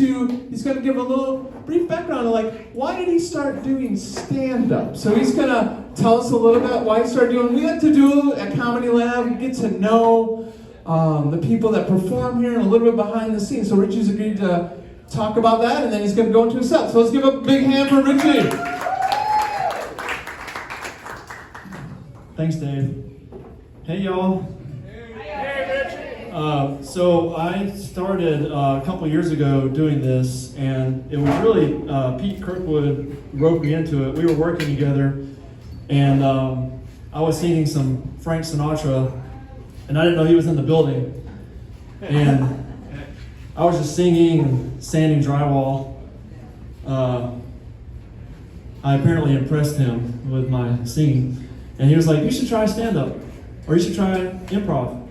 he's going to give a little brief background of like, why did he start doing stand-up? So he's going to tell us a little bit why he started doing. We like to do at Comedy Lab, get to know the people that perform here and a little bit behind the scenes. So Richie's agreed to talk about that, and then he's going to go into his set. So let's give a big hand for Richie. Thanks, Dave. Hey, y'all. So I started a couple years ago doing this, and it was really Pete Kirkwood roped me into it. We were working together, and I was singing some Frank Sinatra, and I didn't know he was in the building. And I was just singing and sanding drywall. I apparently impressed him with my singing, and he was like, "You should try stand-up, or you should try improv."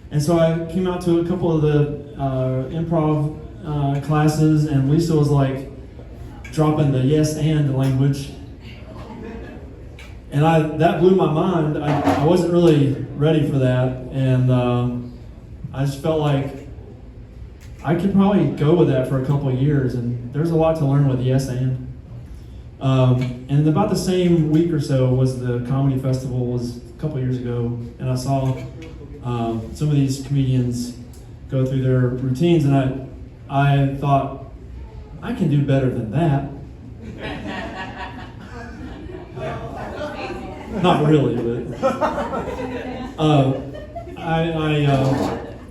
And so I came out to a couple of the improv classes, and Lisa was like dropping the yes and language. And that blew my mind. I wasn't really ready for that, and I just felt like I could probably go with that for a couple of years, and there's a lot to learn with yes and. And about the same week or so was the comedy festival, was a couple of years ago, and I saw some of these comedians go through their routines, and I thought, I can do better than that. Not really, but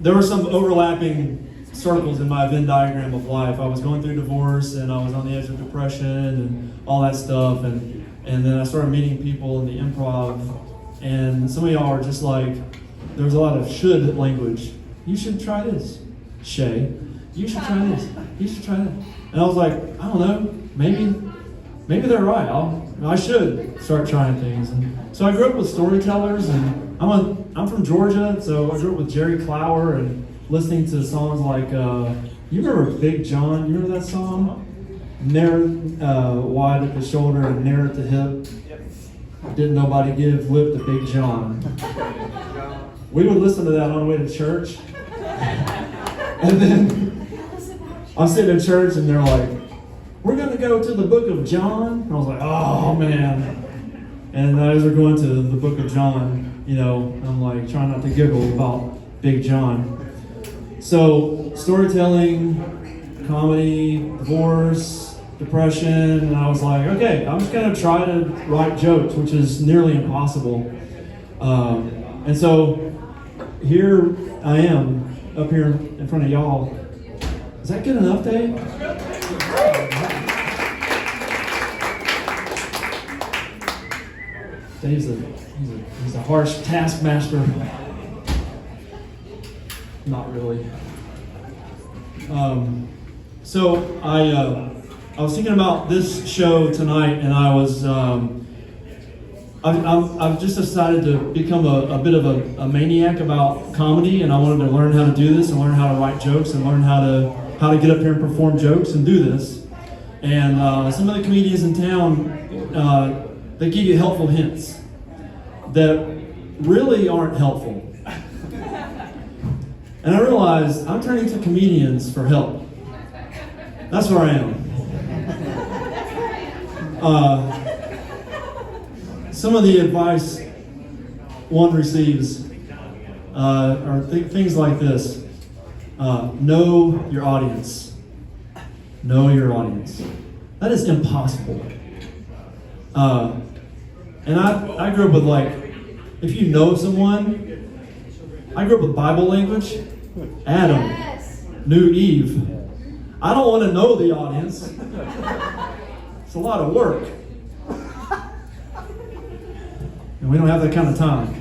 there were some overlapping circles in my Venn diagram of life. I was going through divorce, and I was on the edge of depression and all that stuff, and then I started meeting people in the improv, and some of y'all are just like, there was a lot of should language. You should try this. Shay, you should try this. You should try that. And I was like, I don't know, maybe they're right. I should start trying things. And so I grew up with storytellers, and I'm from Georgia, so I grew up with Jerry Clower and listening to songs like, you remember Big John? You remember that song? Ne'er wide at the shoulder and ne'er at the hip. Didn't nobody give lip to Big John. We would listen to that on the way to church. And then I'm sitting in church, and they're like, we're going to go to the book of John. And I was like, oh, man. And as we're going to the book of John, I'm like trying not to giggle about Big John. So storytelling, comedy, divorce, depression, and I was like, okay, I'm just going to try to write jokes, which is nearly impossible. And so here I am, up here in front of y'all. Is that good enough, Dave? Dave's he's a harsh taskmaster. Not really. So I was thinking about this show tonight, and I was I've just decided to become a bit of a maniac about comedy, and I wanted to learn how to do this and learn how to write jokes and learn how to get up here and perform jokes and do this. And some of the comedians in town, they give you helpful hints that really aren't helpful. And I realized I'm turning to comedians for help. That's where I am. Some of the advice one receives are things like this. Know your audience. Know your audience. That is impossible. And I grew up with, like, if you know someone, I grew up with Bible language. Adam knew Eve. I don't want to know the audience. It's a lot of work. And we don't have that kind of time.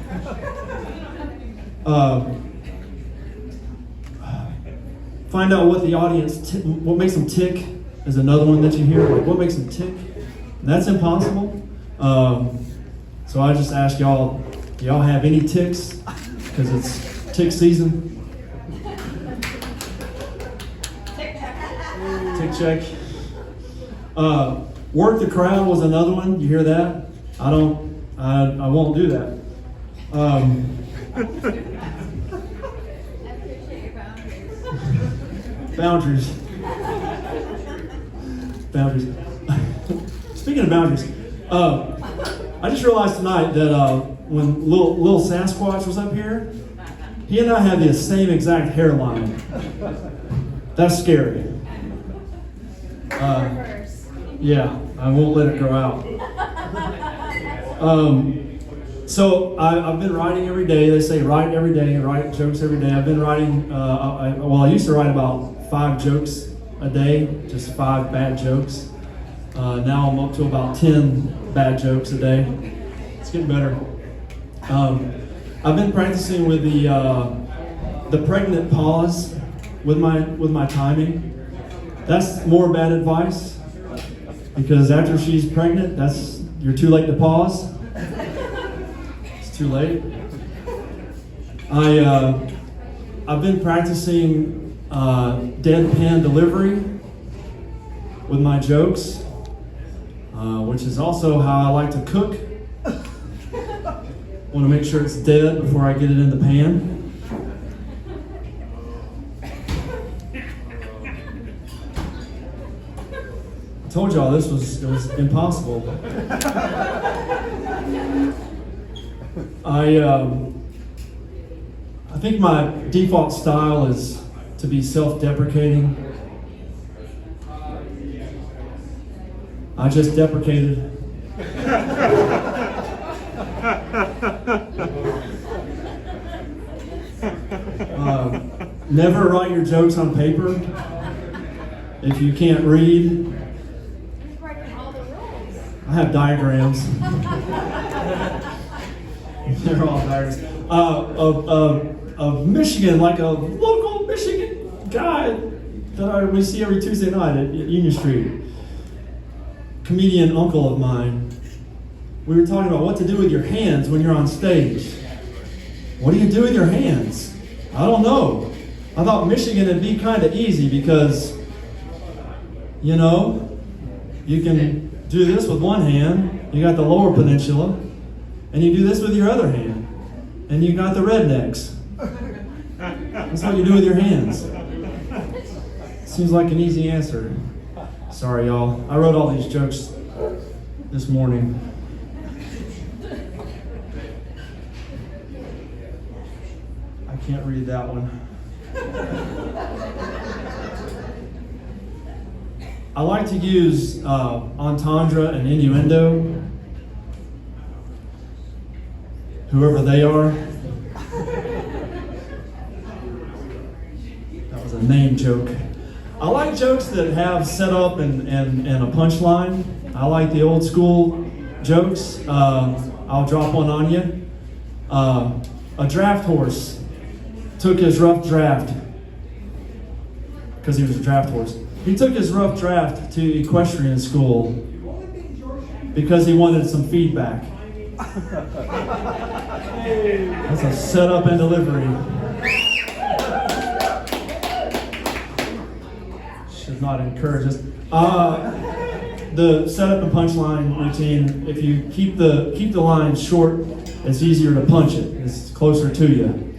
Find out what the audience, what makes them tick is another one that you hear. Like, what makes them tick? And that's impossible. So I just ask y'all, do y'all have any ticks? Because it's tick season. Tick check. Work the crowd was another one. You hear that? I won't do that. Boundaries. Boundaries. Speaking of boundaries, I just realized tonight that when little Sasquatch was up here, he and I had the same exact hairline. That's scary. Yeah, I won't let it grow out. So I've been writing every day. They say write every day, write jokes every day. I've been writing, I used to write about 5 jokes a day, just 5 bad jokes. Now I'm up to about 10 bad jokes a day. It's getting better. I've been practicing with the pregnant pause with my timing. That's more bad advice, because after she's pregnant, you're too late to pause. It's too late. I've been practicing deadpan delivery with my jokes, which is also how I like to cook. Want to make sure it's dead before I get it in the pan. I told y'all it was impossible. I think my default style is to be self-deprecating. I just deprecated. Never write your jokes on paper if you can't read. I have diagrams. They're all diagrams. Of Michigan, like a local Michigan guy that we see every Tuesday night at Union Street. Comedian uncle of mine. We were talking about what to do with your hands when you're on stage. What do you do with your hands? I don't know. I thought Michigan would be kind of easy because, you know, you can do this with one hand, you got the Lower Peninsula, and you do this with your other hand, and you got the rednecks. That's what you do with your hands. Seems like an easy answer. Sorry, y'all. I wrote all these jokes this morning. I can't read that one. I like to use entendre and innuendo, whoever they are. That was a name joke. I like jokes that have setup and a punchline. I like the old school jokes. I'll drop one on you. A draft horse took his rough draft, because he was a draft horse. He took his rough draft to equestrian school because he wanted some feedback. That's a setup and delivery. Should not encourage us. The setup and punchline routine, if you keep the line short, it's easier to punch it. It's closer to you.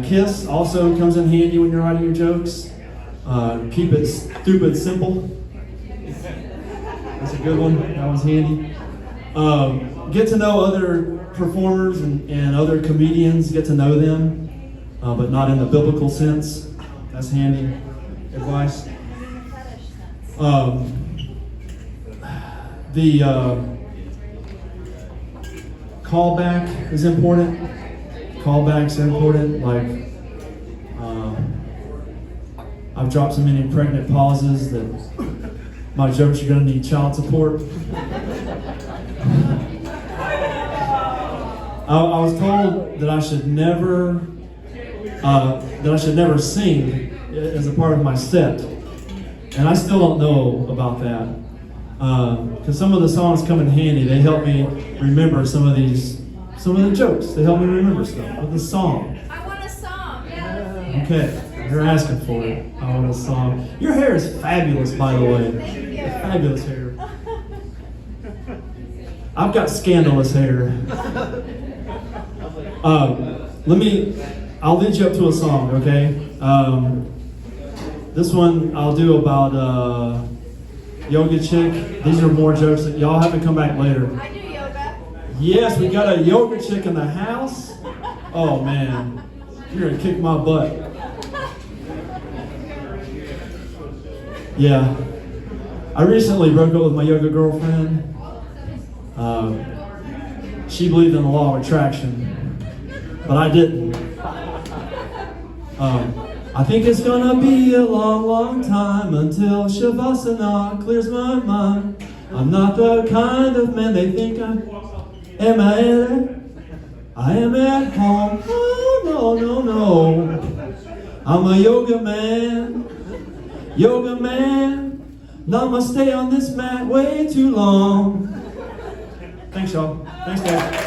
Kiss also comes in handy when you're writing your jokes. Keep it stupid simple. That's a good one. That was handy. Get to know other performers and other comedians. Get to know them, but not in the biblical sense. That's handy advice. The callback is important. Callbacks are important. Like, I've dropped so many pregnant pauses that my jokes are going to need child support. I was told that I should never sing as a part of my set, and I still don't know about that. Because some of the songs come in handy. They help me remember some of the jokes. They help me remember stuff with the song. I want a song. Yeah. Okay, you're asking for it. I want a song. Your hair is fabulous, by the way. Thank you. Fabulous hair. I've got scandalous hair. I'll lead you up to a song, okay? This one I'll do about yoga chick. These are more jokes that y'all have to come back later. I do yoga. Yes, we got a yoga chick in the house. Oh man, you're gonna kick my butt. Yeah, I recently broke up with my yoga girlfriend. She believed in the law of attraction, but I didn't. I think it's gonna be a long, long time until Shavasana clears my mind. I'm not the kind of man they think I am. I am at home. Oh, no, no, no. I'm a yoga man. Yoga man. Namaste on this mat way too long. Thanks, y'all. Thanks, guys.